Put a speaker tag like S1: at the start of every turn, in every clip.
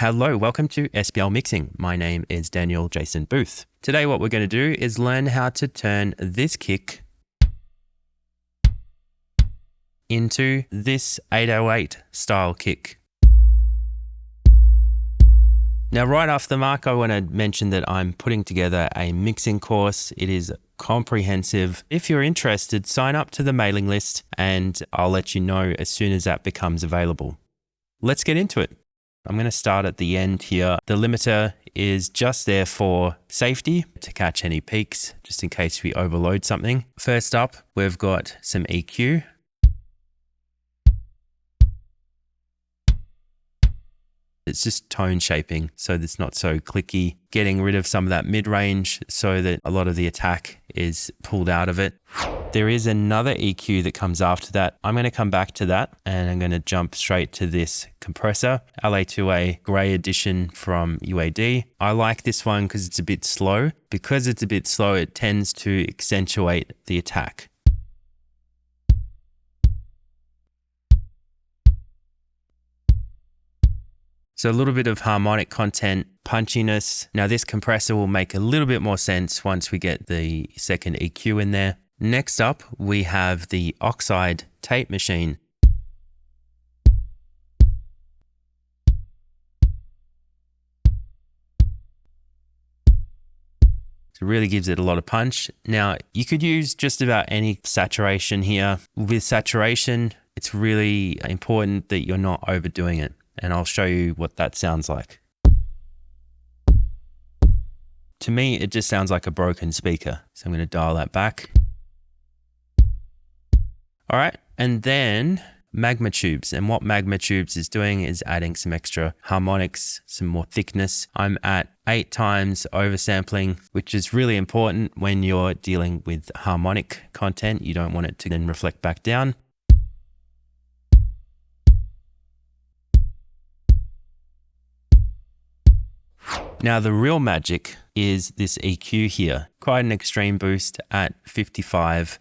S1: Hello, welcome to SBL Mixing. My name is Daniel Jason Booth. Today what we're going to do is learn how to turn this kick into this 808 style kick. Now right off the mark, I want to mention that I'm putting together a mixing course. It is comprehensive. If you're interested, sign up to the mailing list and I'll let you know as soon as that becomes available. Let's get into it. I'm going to start at the end here. The limiter is just there for safety to catch any peaks, just in case we overload something. First up, we've got some EQ. It's just tone shaping, so it's not so clicky. Getting rid of some of that mid-range so that a lot of the attack is pulled out of it. There is another EQ that comes after that. I'm going to come back to that and I'm going to jump straight to this compressor, LA2A Grey Edition from UAD. I like this one because it's a bit slow. Because it's a bit slow, it tends to accentuate the attack. So a little bit of harmonic content, punchiness. Now this compressor will make a little bit more sense once we get the second EQ in there. Next up, we have the oxide tape machine. So it really gives it a lot of punch. Now you could use just about any saturation here. With saturation, it's really important that you're not overdoing it. And I'll show you what that sounds like. To me, it just sounds like a broken speaker. So I'm going to dial that back. All right, and then magma tubes. And what magma tubes is doing is adding some extra harmonics, some more thickness. I'm at 8 times oversampling, which is really important when you're dealing with harmonic content. You don't want it to then reflect back down. Now the real magic is this EQ here. Quite an extreme boost at 55.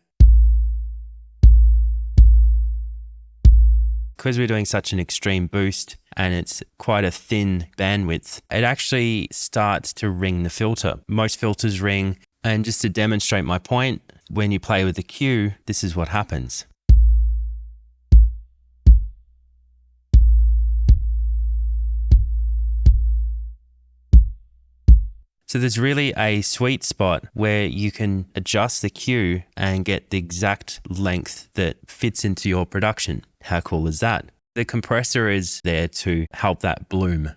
S1: Because we're doing such an extreme boost and it's quite a thin bandwidth, it actually starts to ring the filter. Most filters ring, and just to demonstrate my point, when you play with the Q, this is what happens. So there's really a sweet spot where you can adjust the Q and get the exact length that fits into your production. How cool is that? The compressor is there to help that bloom.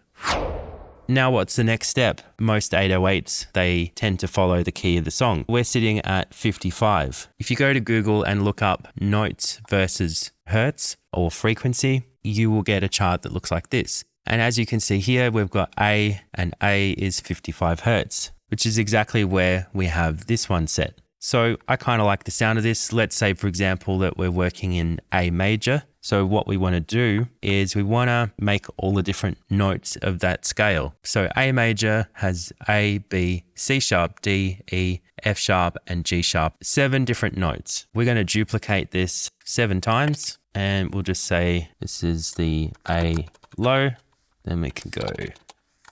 S1: Now what's the next step? Most 808s, they tend to follow the key of the song. We're sitting at 55. If you go to Google and look up notes versus hertz or frequency, you will get a chart that looks like this. And as you can see here, we've got A, and A is 55 hertz, which is exactly where we have this one set. So I kind of like the sound of this. Let's say, for example, that we're working in A major. So what we want to do is we want to make all the different notes of that scale. So A major has A, B, C sharp, D, E, F sharp, and G sharp. 7 different notes. We're going to duplicate this 7 times, and we'll just say this is the A low. Then we can go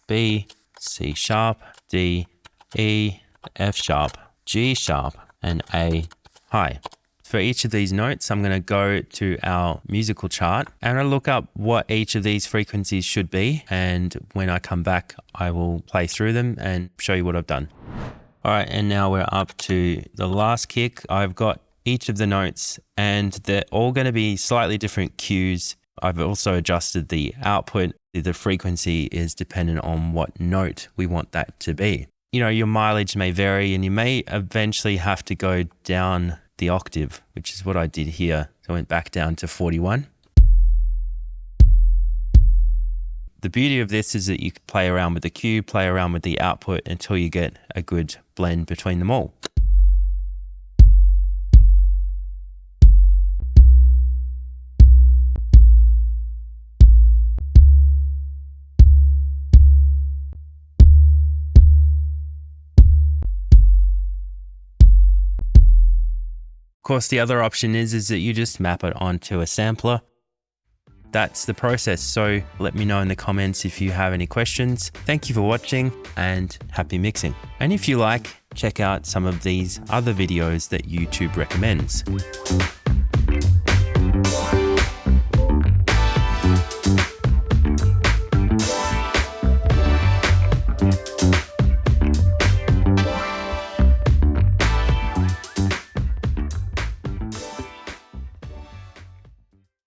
S1: B, C sharp, D, E, F sharp, G sharp, and A high. For each of these notes, I'm going to go to our musical chart and I'll look up what each of these frequencies should be. And when I come back, I will play through them and show you what I've done. All right, and now we're up to the last kick. I've got each of the notes and they're all going to be slightly different cues. I've also adjusted the output. The frequency is dependent on what note we want that to be. You know, your mileage may vary and you may eventually have to go down the octave, which is what I did here. So I went back down to 41. The beauty of this is that you can play around with the cue, play around with the output until you get a good blend between them all. Of course, the other option is that you just map it onto a sampler. that's the process. So let me know in the comments if you have any questions. Thank you for watching and happy mixing. And if you like, check out some of these other videos that YouTube recommends.